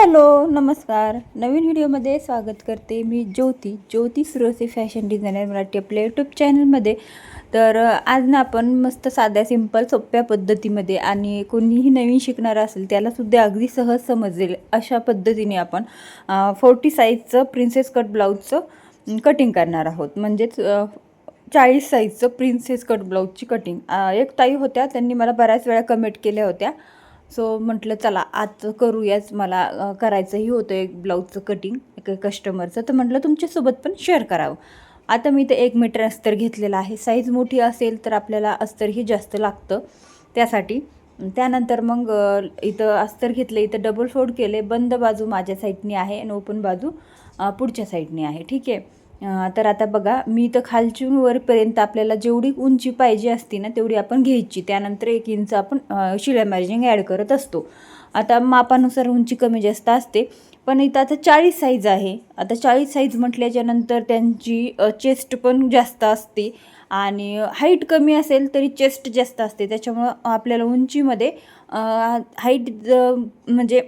Hello नमस्कार. नवीन व्हिडिओमध्ये स्वागत करते. मी ज्योती सुरसे फॅशन डिझायनर मराठी आपल्या यूट्यूब चॅनलमध्ये. तर आज ना आपण मस्त साध्या सिंपल सोप्या पद्धतीमध्ये आणि कोणीही नवीन शिकणार असेल त्यालासुद्धा अगदी सहज समजेल अशा पद्धतीने आपण 40 साईजचं प्रिन्सेस कट ब्लाऊजचं कटिंग करणार आहोत. म्हणजेच 40 साईजचं प्रिन्सेस कट ब्लाऊजची कटिंग. एक ताई होत्या, त्यांनी मला बऱ्याच वेळा कमेंट केल्या होत्या. सो म्हटलं चला आज करूयाच. मला करायचंही होतं एक ब्लाऊजचं कटिंग एक कस्टमरचं, तर म्हटलं तुमच्यासोबत पण शेअर करावं. आता मी इथं 1 मीटर अस्तर घेतलेलं आहे. साईज मोठी असेल तर आपल्याला अस्तरही जास्त लागतं त्यासाठी. त्यानंतर मग इथं अस्तर घेतलं, इथं डबल फोल्ड केले. बंद बाजू माझ्या साईडनी आहे आणि ओपन बाजू पुढच्या साईडनी आहे. ठीक आहे. तर आता बघा, मी इथं खालचून वरपर्यंत आपल्याला जेवढी उंची पाहिजे असती ना तेवढी आपण घ्यायची. त्यानंतर 1 इंच आपण शिलाई मार्जिन ॲड करत असतो. आता मापानुसार उंची कमी जास्त असते, पण इथं आता 40 साईज आहे. आता 40 साईज म्हटल्याच्यानंतर त्यांची चेस्ट पण जास्त असते आणि हाईट कमी असेल तरी चेस्ट जास्त असते. त्याच्यामुळं आपल्याला उंचीमध्ये हाईट म्हणजे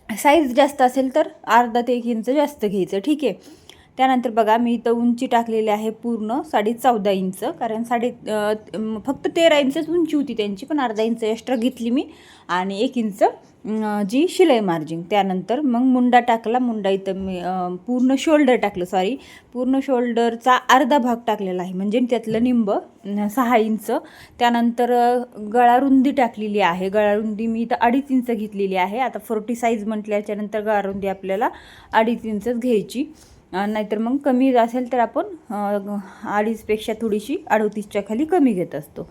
साईज जास्त असेल तर अर्धा ते 1 इंच जास्त घ्यायचं. ठीक आहे. त्यानंतर बघा, मी इथं उंची टाकलेली आहे पूर्ण 14.5 इंच. कारण फक्त 13 इंचच उंची होती त्यांची, पण अर्धा इंच एक्स्ट्रा घेतली मी आणि 1 इंच जी शिलाई मार्जिन. त्यानंतर मग मुंडा टाकला. मुंडा इथं मी पूर्ण शोल्डर टाकलं, पूर्ण शोल्डरचा अर्धा भाग टाकलेला आहे, म्हणजे त्यातलं निंब 6 इंच. त्यानंतर गळारुंदी टाकलेली आहे. गळारुंदी मी इथं 2.5 इंच घेतलेली आहे. आता 40 साईज म्हटल्याच्यानंतर गळारुंदी आपल्याला 2.5 इंचच घ्यायची. नाहीतर मग कमी असेल तर आपण 2.5पेक्षा थोडीशी 38च्या खाली कमी घेत असतो.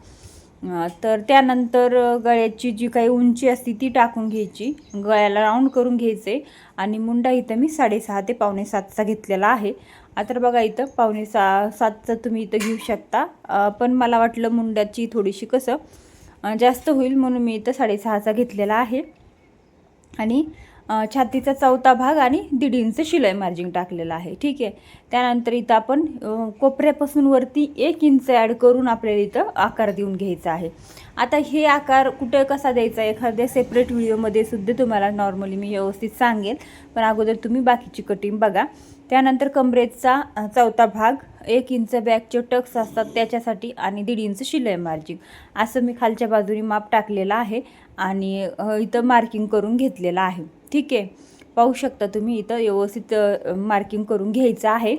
तर त्यानंतर गळ्याची जी काही उंची असते ती टाकून घ्यायची. गळ्याला राऊंड करून घ्यायचे आणि मुंडा इथं मी 6.5 ते 6.75चा घेतलेला आहे. आता बघा, इथं 6.75चा तुम्ही इथं घेऊ शकता. पण मला वाटलं मुंड्याची थोडीशी कसं जास्त होईल म्हणून मी इथं 6.5चा घेतलेला आहे. आणि छातीचा 4था भाग आणि 1.5 इंच शिलाई मार्जिन टाकलेलं आहे. ठीक आहे. त्यानंतर इथं आपण कोपऱ्यापासून वरती 1 इंच ॲड करून आपल्याला इथं आकार देऊन घ्यायचा आहे. आता हे आकार कुठं कसा द्यायचा एखाद्या सेपरेट व्हिडिओमध्ये सुद्धा तुम्हाला नॉर्मली मी व्यवस्थित सांगेल, पण अगोदर तुम्ही बाकीची कटिंग बघा. त्यानंतर कमरेचा 4था भाग, 1 इंच बॅकचे टक्स असतात त्याच्यासाठी आणि 1.5 इंच शिलाई मार्जिन असं मी खालच्या बाजूने माप टाकलेलं आहे आणि इथं मार्किंग करून घेतलेलं आहे. ठीक आहे. पाहू शकता तुम्ही, इथं व्यवस्थित मार्किंग करून घ्यायचं आहे.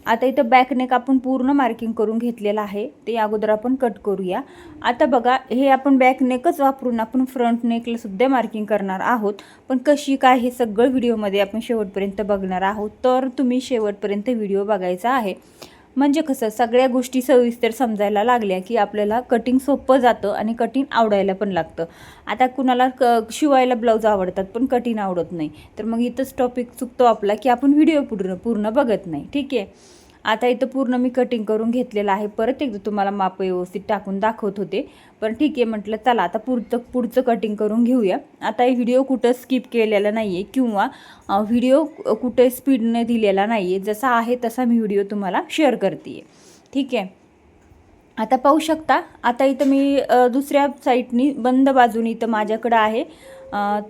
आता इथं बॅक नेक आपण पूर्ण मार्किंग करून घेतलेलं आहे, ते अगोदर आपण कट करूया. आता बघा, हे आपण बॅक नेकच वापरून आपण फ्रंट नेकला सुद्धा मार्किंग करणार आहोत. पण कशी काय हे सगळं व्हिडिओमध्ये आपण शेवटपर्यंत बघणार आहोत. तर तुम्ही शेवटपर्यंत व्हिडिओ बघायचा आहे. म्हणजे कसं सगळ्या गोष्टी सविस्तर समजायला लागल्या की आपल्याला कटिंग सोपं जातं आणि कटिंग आवडायला पण लागतं. आता कुणाला शिवायला ब्लाऊज आवडतात पण कटिंग आवडत नाही, तर मग इथंच टॉपिक चुकतो आपला की आपण व्हिडिओ पूर्ण बघत नाही. ठीक आहे. आता इथं पूर्ण मी कटिंग करून घेतलेलं आहे. परत एकदा तुम्हाला माप व्यवस्थित टाकून दाखवत होते, पण ठीक आहे म्हटलं चला आता पुढचं कटिंग करून घेऊया. आता हे व्हिडिओ कुठं स्किप केलेला नाही आहे किंवा व्हिडिओ कुठे स्पीडने दिलेला नाही आहे. जसा आहे तसा मी व्हिडिओ तुम्हाला शेअर करते आहे. ठीक आहे. आता पाहू शकता, आता इथं मी दुसऱ्या साईडनी बंद बाजूनी इथं माझ्याकडं आहे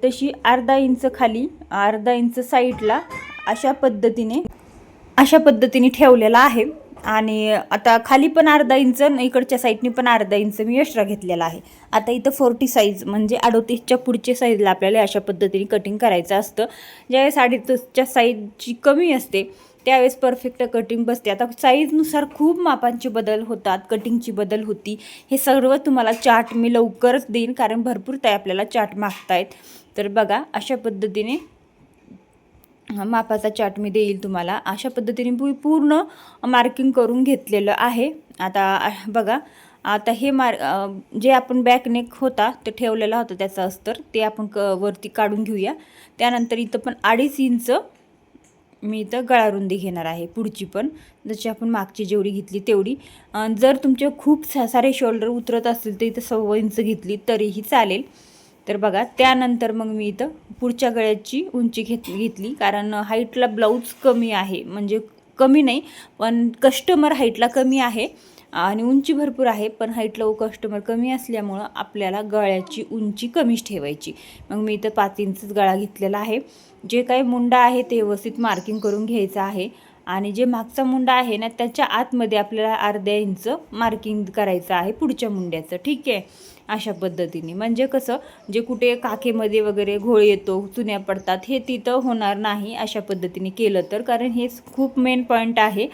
तशी अर्धा इंच खाली अर्धा इंच साईडला अशा पद्धतीने ठेवलेला आहे. आणि आता खाली पण अर्धा इंच, इकडच्या साईडनी पण अर्धा इंच मी एक्स्ट्रा घेतलेला आहे. आता इथं 40 साईज म्हणजे 38च्या पुढच्या साईजला आपल्याला अशा पद्धतीने कटिंग करायचं असतं. ज्यावेळेस 38च्या साईजची कमी असते त्यावेळेस परफेक्ट कटिंग बसते. आता साईजनुसार खूप मापांचे बदल होतात, कटिंगची बदल होती. हे सर्व तुम्हाला चार्ट मी लवकरच देईन, कारण भरपूर ताई आपल्याला चार्ट मागतायत. तर बघा, अशा पद्धतीने मापाचा चार्ट मी देईल तुम्हाला. अशा पद्धतीने पूर्ण मार्किंग करून घेतलेलं आहे. आता बघा, आता हे जे आपण बॅक नेक होता ते ठेवलेला होता त्याचं अस्तर, ते आपण वरती काढून घेऊया. त्यानंतर इथं पण 2.5 इंच मी इथं गळारुंदी घेणार आहे. पुढची पण जशी आपण मागची जेवढी घेतली तेवढी. जर तुमचे खूप सारे शोल्डर उतरत असतील तर इथं 1.25 इंच घेतली तरीही चालेल. तर बघा, त्यानंतर मग मी इथं पुढच्या गळ्याची उंची घेतली, कारण हाईटला ब्लाऊज कमी आहे, म्हणजे कमी नाही पण कस्टमर हाईटला कमी आहे आणि उंची भरपूर आहे, पण हाईटला कस्टमर कमी असल्यामुळं आपल्याला गळ्याची उंची कमीच ठेवायची. मग मी इथं 5 इंचच गळा घेतलेला आहे. जे काही मुंडा आहे ते व्यवस्थित मार्किंग करून घ्यायचं आहे. आणि जे मागचा मुंडा आहे ना त्याच्या आतमध्ये आपल्याला अर्ध्या इंच मार्किंग करायचं आहे पुढच्या मुंड्याचं. ठीक आहे, अशा पद्धतीने. म्हणजे कसं, जे कुठे काखेमध्ये वगैरे घोळ येतो, चुन्या पडतात, हे तिथं होणार नाही अशा पद्धतीने केलं तर, कारण हे खूप मेन पॉईंट आहे.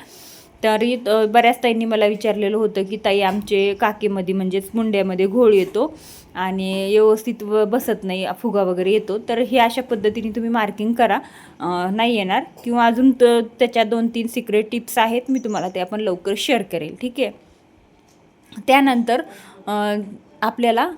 तरी बऱ्याच ताईंनी मला विचारलेलं होतं की ताई आमचे काकेमध्ये म्हणजेच मुंड्यामध्ये घोळ येतो आणि व्यवस्थित बसत नाही, फुगा वगैरे येतो. तर हे अशा पद्धतीने तुम्ही मार्किंग करा, नाही येणार. किंवा अजून त्याच्या 2-3 सिक्रेट टिप्स आहेत, मी तुम्हाला ते आपण लवकर शेअर करेल. ठीक आहे. त्यानंतर आपल्याला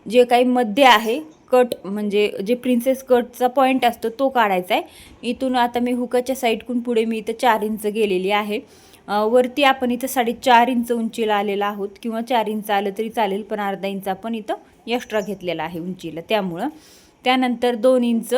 जे काही मध्ये आहे कट, म्हणजे जे प्रिन्सेस कटचा पॉईंट असतो तो काढायचा आहे. इथून आता मी हुकाच्या साईडकडून पुढे मी इथं 4 इंच गेलेली आहे. वरती आपण इथं 4.5 इंच उंचीला आलेला आहोत, किंवा 4 इंच आलं तरी चालेल, पण अर्धा इंच आपण इथं एक्स्ट्रा घेतलेला आहे उंचीला, त्यामुळं. त्यानंतर 2 इंच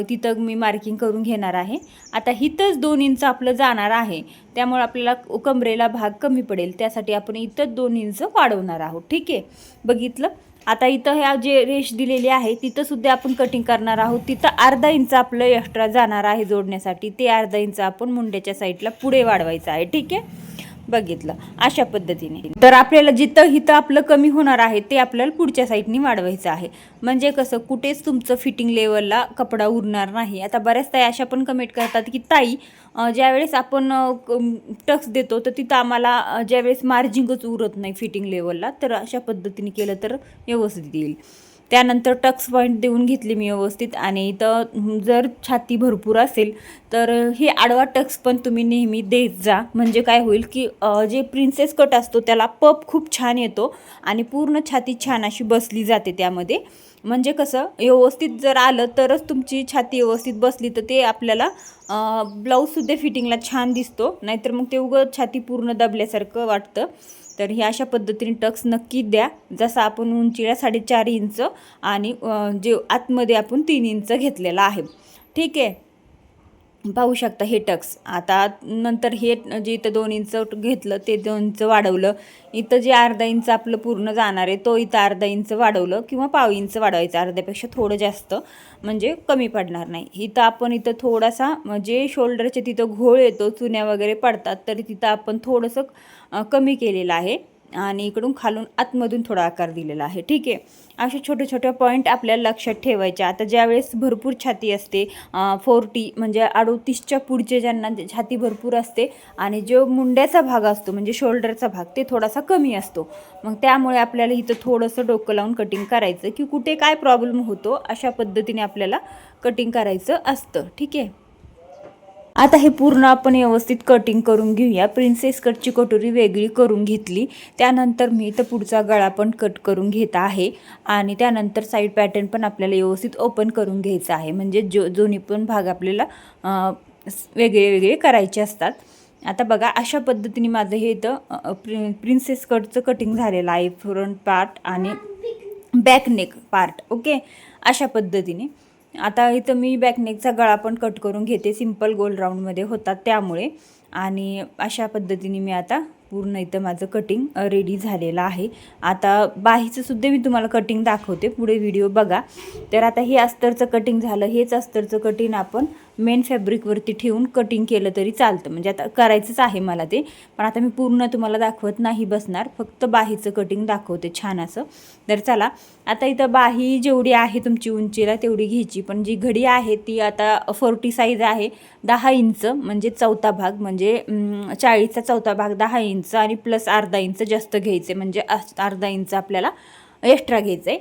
तिथं मी मार्किंग करून घेणार आहे. आता इथंच 2 इंच आपलं जाणार आहे, त्यामुळे आपल्याला कमरेला भाग कमी पडेल, त्यासाठी आपण इथं 2 इंच वाढवणार आहोत. ठीक आहे, बघितलं. आता इथं ह्या जे रेष दिलेली आहे तिथंसुद्धा आपण कटिंग करणार आहोत. तिथं अर्धा इंच आपलं एक्स्ट्रा जाणार आहे जोडण्यासाठी, ते अर्धा इंच आपण मुंड्याच्या साईडला पुढे वाढवायचं आहे. ठीक आहे, बघितलं, अशा पद्धतीने. तर आपल्याला जिथं हिथं आपलं कमी होणार आहे ते आपल्याला पुढच्या साईडनी वाढवायचं आहे. म्हणजे कसं, कुठेच तुमचं फिटिंग लेवलला कपडा उरणार नाही. आता बऱ्याच ताई अशा पण कमेंट करतात की ताई ज्यावेळेस आपण टक्स देतो तर तिथं आम्हाला ज्यावेळेस मार्जिंगच उरत नाही फिटिंग लेवलला, तर अशा पद्धतीने केलं तर व्यवस्थित येईल. त्यानंतर टक्स पॉईंट देऊन घेतली मी व्यवस्थित. आणि इथं जर छाती भरपूर असेल तर हे आडवा टक्स पण तुम्ही नेहमी देत जा. म्हणजे काय होईल की जे प्रिन्सेस कट असतो त्याला पप खूप छान येतो आणि पूर्ण छाती छान अशी बसली जाते त्यामध्ये. म्हणजे कसं, व्यवस्थित जर आलं तरच तुमची छाती व्यवस्थित बसली तर ते आपल्याला ब्लाऊजसुद्धा फिटिंगला छान दिसतो, नाहीतर मग ते उगं छाती पूर्ण दबल्यासारखं वाटतं. तर हे अशा पद्धतीने टक्स नक्की द्या. जसं आपण उंचीला 4.5 इंच आणि जे आतमध्ये आपण 3 इंच घेतलेला आहे. ठीक आहे, पाहू शकता हे टक्स. आता नंतर हे जे इथं 2 इंच घेतलं ते 2 इंच वाढवलं. इथं जे अर्धा इंच आपलं पूर्ण जाणार आहे तो इथं अर्धा इंच वाढवलं, किंवा पाव इंच वाढवायचं, अर्ध्यापेक्षा थोडं जास्त, म्हणजे कमी पडणार नाही. इथं आपण इथं थोडासा, म्हणजे शोल्डरच्या तिथं घोळ येतो, चुन्या वगैरे पडतात, तरी तिथं आपण थोडंसं कमी केलेलं आहे. आणि इकडून खालून आतमधून थोडा आकार दिलेला आहे. ठीक आहे, असे छोटे छोटे पॉईंट आपल्याला लक्षात ठेवायचे. आता ज्यावेळेस भरपूर छाती असते, 40 म्हणजे 38च्या पुढचे ज्यांना छाती भरपूर असते आणि जो मुंड्याचा भाग असतो म्हणजे शोल्डरचा भाग ते थोडासा कमी असतो, मग त्यामुळे आपल्याला इथं थोडंसं डोकं लावून कटिंग करायचं की कुठे काय प्रॉब्लेम होतो अशा पद्धतीने आपल्याला कटिंग करायचं असतं. ठीक आहे, आता हे पूर्ण आपण व्यवस्थित कटिंग करून घेऊया. प्रिन्सेस कटची कटोरी वेगळी करून घेतली. त्यानंतर मी इथं पुढचा गळा पण कट करून घेत आहे आणि त्यानंतर साईड पॅटर्न पण आपल्याला व्यवस्थित ओपन करून घ्यायचं आहे. म्हणजे दोन्ही पण भाग आपल्याला वेगळे वेगळे करायचे असतात. आता बघा, अशा पद्धतीने माझं हे इथं प्रिन्सेस कटचं कटिंग झालेलं आहे, फ्रंट पार्ट आणि बॅक नेक पार्ट. ओके, अशा पद्धतीने. आता इथं मी बॅकनेकचा गळा पण कट करून घेते, सिंपल गोल राऊंडमध्ये होता त्यामुळे. आणि अशा पद्धतीने मी आता पूर्ण इथं माझं कटिंग रेडी झालेलं आहे. आता बाहीचं सुद्धा मी तुम्हाला कटिंग दाखवते, पुढे व्हिडिओ बघा. तर आता हे अस्तरचं कटिंग झालं. हेच अस्तरचं कटिंग आपण मेन फॅब्रिकवरती ठेवून कटिंग केलं तरी चालतं. म्हणजे आता करायचंच आहे मला ते, पण आता मी पूर्ण तुम्हाला दाखवत नाही बसणार, फक्त बाहीचं कटिंग दाखवते छान असं. तर चला, आता इथं बाही जेवढी आहे तुमची उंचीला तेवढी घ्यायची, पण जी घडी आहे ती आता 40 साईज आहे. 10 इंच म्हणजे चौथा भाग, म्हणजे 40चा चौथा भाग 10 इंच आणि प्लस अर्धा इंच जास्त घ्यायचे, म्हणजे अर्धा इंच आपल्याला एक्स्ट्रा घ्यायचं आहे.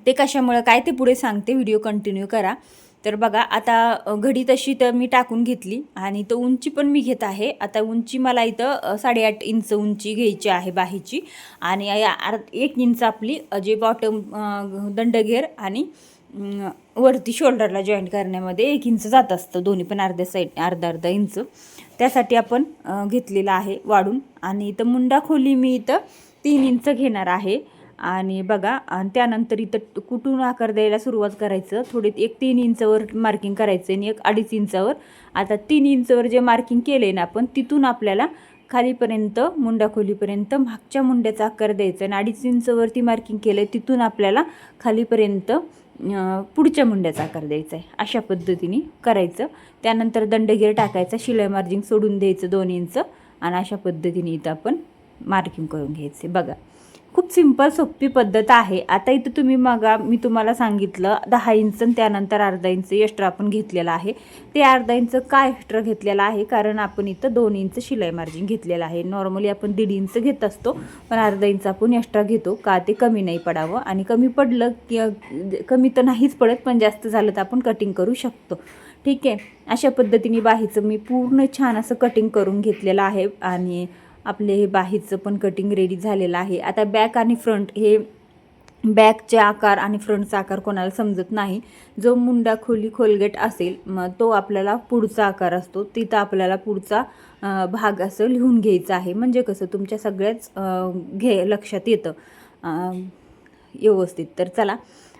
ते कशामुळं काय ते पुढे सांगते, व्हिडिओ कंटिन्यू करा. तर बघा, आता घडी तशी तर मी टाकून घेतली आणि तो उंची पण मी घेत आहे. आता उंची मला इथं 8.5 इंच उंची घ्यायची आहे बाहीची. आणि 1 इंच आपली जे बॉटम दंडघेर आणि वरती शोल्डरला जॉईंट करण्यामध्ये 1 इंच जात असतं, दोन्ही पण अर्ध्या साईड अर्धा इंच. त्यासाठी आपण घेतलेलं आहे वाढून. आणि इथं मुंडा खोली मी इथं 3 इंच घेणार आहे. आणि बघा, आणि त्यानंतर इथं कुठून आकार द्यायला सुरुवात करायचं, थोडे 3 इंचवर मार्किंग करायचं आणि 2.5 इंचावर. आता 3 इंचवर जे मार्किंग केले ना आपण, तिथून आपल्याला खालीपर्यंत मुंडा खोलीपर्यंत मागच्या मुंड्याचा आकार द्यायचा आणि 2.5 इंचवरती मार्किंग केलं आहे तिथून आपल्याला खालीपर्यंत पुढच्या मुंड्याचा आकार द्यायचा आहे. अशा पद्धतीने करायचं. त्यानंतर दंडगेर टाकायचा, शिलाई मार्जिन सोडून द्यायचं 2 इंच आणि अशा पद्धतीने इथं आपण मार्किंग करून घ्यायचे. बघा खूप सिंपल सोपी पद्धत आहे. आता इथं तुम्ही मी तुम्हाला सांगितलं 10 इंच आणि त्यानंतर अर्धा इंच एक्स्ट्रा आपण घेतलेलं आहे. ते अर्धा इंच का एक्स्ट्रा घेतलेला आहे कारण आपण इथं 2 इंच शिलाई मार्जिन घेतलेलं आहे. नॉर्मली आपण 1.5 इंच घेत असतो पण अर्धा इंच आपण एक्स्ट्रा घेतो का ते कमी नाही पडावं आणि कमी पडलं की कमी तर नाहीच पडत पण जास्त झालं तर आपण कटिंग करू शकतो. ठीक आहे. अशा पद्धतीने बाहीचं मी पूर्ण छान असं कटिंग करून घेतलेलं आहे आणि आपले हे बाहीचं पण कटिंग रेडी झालेलं आहे. आता बॅक आणि फ्रंट हे बॅकचे आकार आणि फ्रंटचा आकार कोणाला समजत नाही. जो मुंडा खोलगट असेल मग तो आपल्याला पुढचा आकार असतो तिथं आपल्याला पुढचा भाग असं लिहून घ्यायचा आहे. म्हणजे कसं तुमच्या सगळ्याच लक्षात येतं व्यवस्थित. तर चला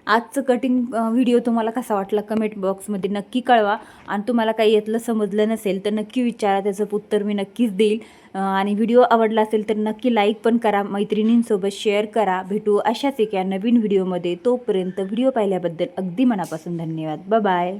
आजचं कटिंग व्हिडिओ तुम्हाला कसा वाटला कमेंट बॉक्समध्ये नक्की कळवा आणि तुम्हाला काही यातलं समजलं नसेल तर नक्की विचारा, त्याचं उत्तर मी नक्कीच देईल. आणि व्हिडिओ आवडला असेल तर नक्की लाईक पण करा, मैत्रिणींसोबत शेअर करा. भेटू अशाच एका नवीन व्हिडिओमध्ये. तोपर्यंत व्हिडिओ पाहिल्याबद्दल अगदी मनापासून धन्यवाद. बाय.